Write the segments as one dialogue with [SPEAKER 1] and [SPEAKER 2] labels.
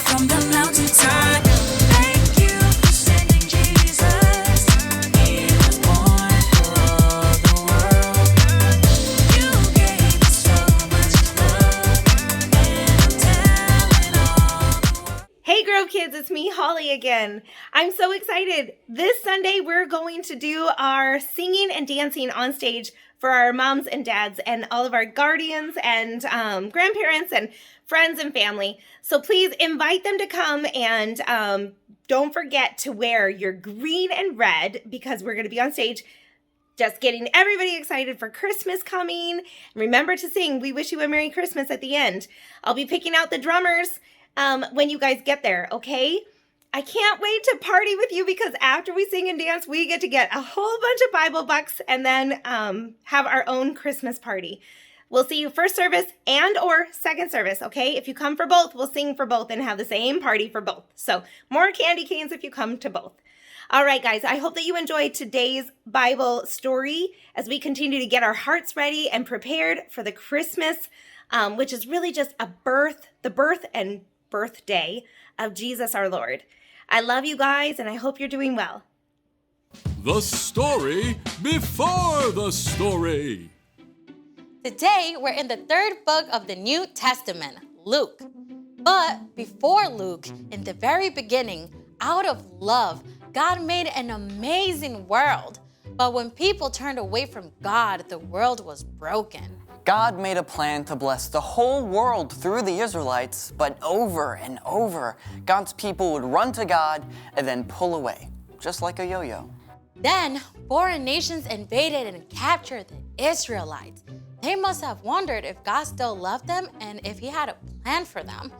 [SPEAKER 1] from the mountaintop. Thank you for sending Jesus. He was born for the world. You gave us so much love, and I'm telling all the world.
[SPEAKER 2] Hey Grove Kids, it's me, Holly, again. I'm so excited. This Sunday, we're going to do our singing and dancing on stage for our moms and dads and all of our guardians and grandparents and friends and family. So please invite them to come, and don't forget to wear your green and red because we're going to be on stage just getting everybody excited for Christmas coming. Remember to sing "We Wish You a Merry Christmas" at the end. I'll be picking out the drummers when you guys get there, okay? I can't wait to party with you because after we sing and dance, we get to get a whole bunch of Bible bucks and then have our own Christmas party. We'll see you first service and or second service, okay? If you come for both, we'll sing for both and have the same party for both. So more candy canes if you come to both. All right, guys, I hope that you enjoyed today's Bible story as we continue to get our hearts ready and prepared for the Christmas, which is really just the birth and birthday of Jesus our Lord. I love you guys, and I hope you're doing well.
[SPEAKER 3] The story before the story.
[SPEAKER 4] Today, we're in the third book of the New Testament, Luke. But before Luke, in the very beginning, out of love, God made an amazing world. But when people turned away from God, the world was broken.
[SPEAKER 5] God made a plan to bless the whole world through the Israelites, but over and over, God's people would run to God and then pull away, just like a yo-yo.
[SPEAKER 4] Then, foreign nations invaded and captured the Israelites. They must have wondered if God still loved them and if He had a plan for them.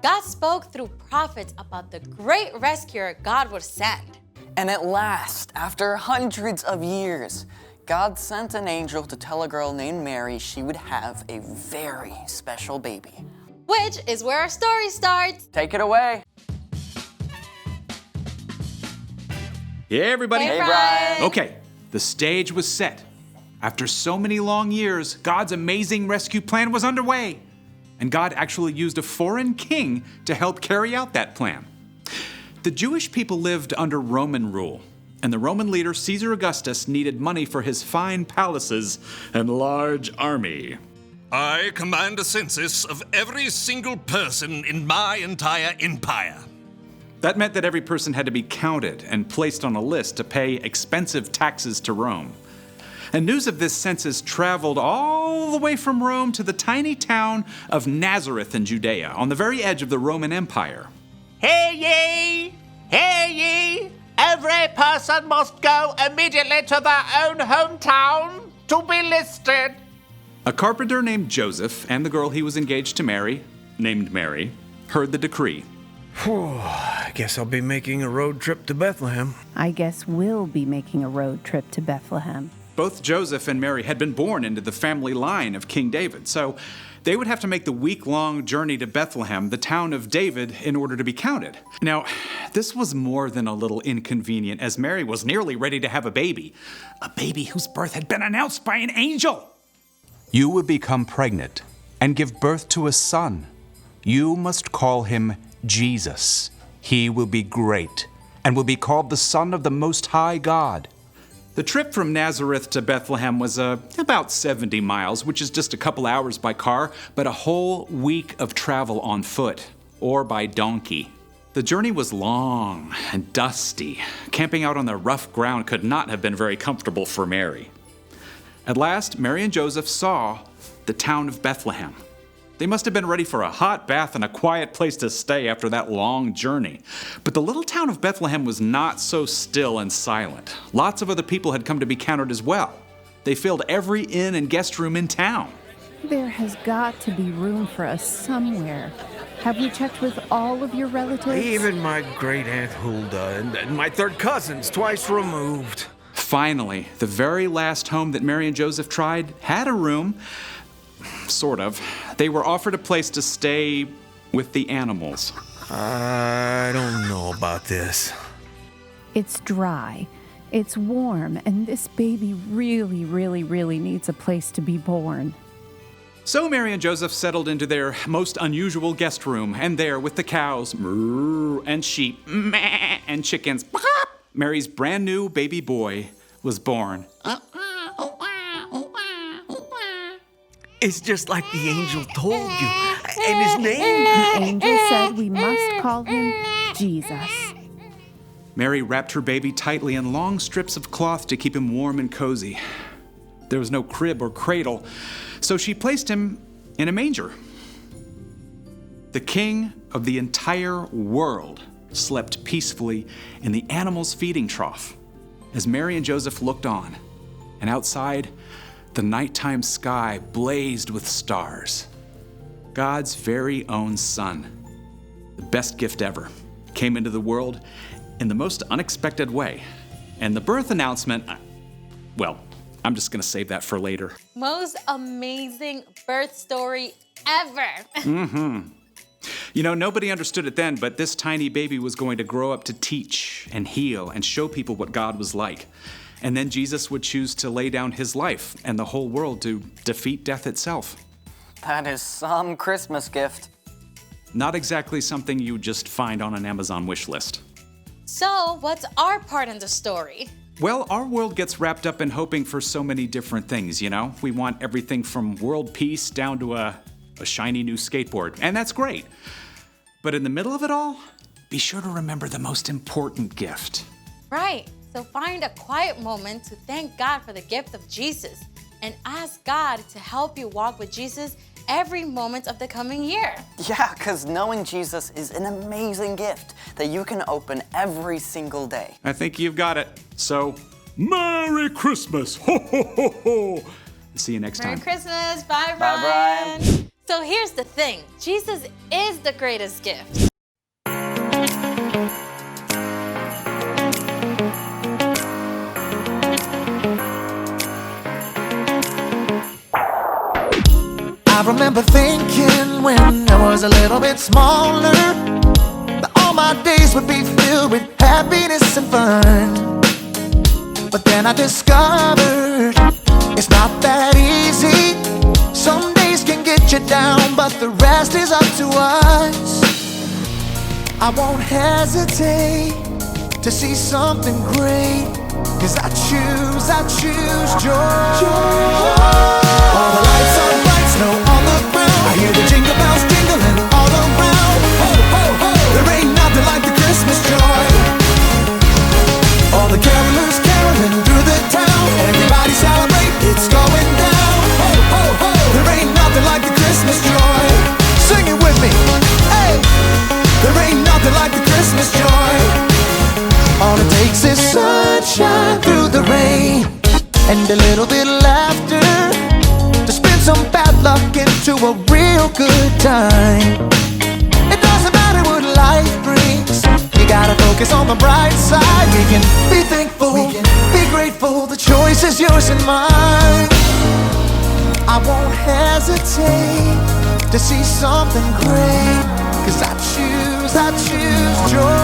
[SPEAKER 4] God spoke through prophets about the great rescuer God would send.
[SPEAKER 5] And at last, after hundreds of years, God sent an angel to tell a girl named Mary she would have a very special baby.
[SPEAKER 4] Which is where our story starts.
[SPEAKER 5] Take it away.
[SPEAKER 3] Hey, everybody.
[SPEAKER 4] Hey, Brian.
[SPEAKER 3] Okay, the stage was set. After so many long years, God's amazing rescue plan was underway. And God actually used a foreign king to help carry out that plan. The Jewish people lived under Roman rule, and the Roman leader Caesar Augustus needed money for his fine palaces and large army.
[SPEAKER 6] I command a census of every single person in my entire empire.
[SPEAKER 3] That meant that every person had to be counted and placed on a list to pay expensive taxes to Rome. And news of this census traveled all the way from Rome to the tiny town of Nazareth in Judea, on the very edge of the Roman Empire.
[SPEAKER 7] Hear ye! Hear ye! Every person must go immediately to their own hometown to be listed.
[SPEAKER 3] A carpenter named Joseph and the girl he was engaged to marry, named Mary, heard the decree.
[SPEAKER 8] I guess I'll be making a road trip to Bethlehem.
[SPEAKER 9] I guess we'll be making a road trip to Bethlehem.
[SPEAKER 3] Both Joseph and Mary had been born into the family line of King David, so they would have to make the week-long journey to Bethlehem, the town of David, in order to be counted. Now, this was more than a little inconvenient, as Mary was nearly ready to have a baby whose birth had been announced by an angel.
[SPEAKER 10] You will become pregnant and give birth to a son. You must call him Jesus. He will be great and will be called the Son of the Most High God.
[SPEAKER 3] The trip from Nazareth to Bethlehem was about 70 miles, which is just a couple hours by car, but a whole week of travel on foot or by donkey. The journey was long and dusty. Camping out on the rough ground could not have been very comfortable for Mary. At last, Mary and Joseph saw the town of Bethlehem. They must have been ready for a hot bath and a quiet place to stay after that long journey. But the little town of Bethlehem was not so still and silent. Lots of other people had come to be counted as well. They filled every inn and guest room in town.
[SPEAKER 9] There has got to be room for us somewhere. Have you checked with all of your relatives?
[SPEAKER 8] Even my great Aunt Hulda and my third cousins twice removed.
[SPEAKER 3] Finally, the very last home that Mary and Joseph tried had a room. Sort of. They were offered a place to stay with the animals.
[SPEAKER 8] I don't know about this.
[SPEAKER 9] It's dry, it's warm, and this baby really, really, really needs a place to be born.
[SPEAKER 3] So Mary and Joseph settled into their most unusual guest room, and there, with the cows, moo, and sheep, meh, and chickens, pop, Mary's brand new baby boy was born.
[SPEAKER 8] It's just like the angel told you. And his name?
[SPEAKER 9] The angel said we must call him Jesus.
[SPEAKER 3] Mary wrapped her baby tightly in long strips of cloth to keep him warm and cozy. There was no crib or cradle, so she placed him in a manger. The king of the entire world slept peacefully in the animal's feeding trough as Mary and Joseph looked on, and outside, the nighttime sky blazed with stars. God's very own son, the best gift ever, came into the world in the most unexpected way. And the birth announcement, well, I'm just gonna save that for later.
[SPEAKER 4] Most amazing birth story ever.
[SPEAKER 3] You know, nobody understood it then, but this tiny baby was going to grow up to teach and heal and show people what God was like. And then Jesus would choose to lay down his life and the whole world to defeat death itself.
[SPEAKER 5] That is some Christmas gift.
[SPEAKER 3] Not exactly something you just find on an Amazon wish list.
[SPEAKER 4] So, what's our part in the story?
[SPEAKER 3] Well, our world gets wrapped up in hoping for so many different things, you know? We want everything from world peace down to a shiny new skateboard, and that's great. But in the middle of it all, be sure to remember the most important gift.
[SPEAKER 4] Right. So find a quiet moment to thank God for the gift of Jesus and ask God to help you walk with Jesus every moment of the coming year.
[SPEAKER 5] Yeah, because knowing Jesus is an amazing gift that you can open every single day.
[SPEAKER 3] I think you've got it. So, Merry Christmas! Ho, ho, ho, ho! See you next
[SPEAKER 4] Merry
[SPEAKER 3] time.
[SPEAKER 4] Christmas. Bye,
[SPEAKER 5] Bye,
[SPEAKER 4] Brian. So here's the thing. Jesus is the greatest gift.
[SPEAKER 11] I remember thinking when I was a little bit smaller that all my days would be filled with happiness and fun. But then I discovered it's not that easy. Some days can get you down, but the rest is up to us. I won't hesitate to see something great, 'cause I choose joy. All the lights are bright, snow on the ground. I hear the jingle bells jingling all around. Ho, ho, ho! There ain't nothing like the Christmas joy. All the carolers caroling through the town. Everybody celebrate, it's going down. Ho, ho, ho! There ain't nothing like the Christmas joy. Sing it with me, hey! There ain't nothing like the Christmas joy. All it takes is sunshine through the rain and a little bit of laughter to spin some bad luck into a real good time. It doesn't matter what life brings, you gotta focus on the bright side. We can be thankful, be grateful, the choice is yours and mine. I won't hesitate to see something great, 'cause I choose joy.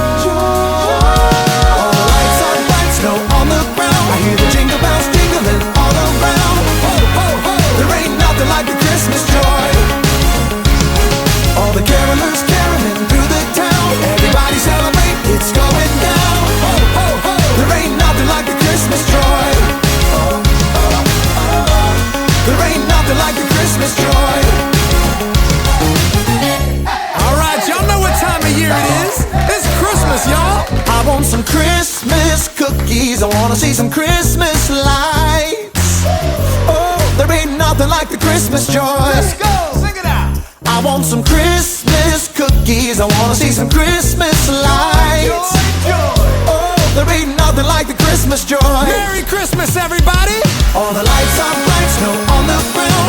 [SPEAKER 11] All the lights are bright, snow on the ground. I hear the jingle bells jingling all around. Ho, ho, ho! There ain't nothing like the Christmas joy. All the carolers caroling through the town. Everybody celebrate, it's going down. Ho, ho, ho! There ain't nothing like the Christmas joy. There ain't nothing like the Christmas joy.
[SPEAKER 8] Alright, y'all know what time of year it is. It's Christmas, y'all.
[SPEAKER 11] I want some Christmas cookies. I wanna see some Christmas lights. Oh, there ain't nothing like the Christmas joy.
[SPEAKER 8] Let's go, sing it out.
[SPEAKER 11] I want some Christmas cookies. I wanna see some Christmas lights. Oh, there ain't nothing like the Christmas joy.
[SPEAKER 8] Merry Christmas, everybody.
[SPEAKER 11] All the lights are bright, snow on the ground.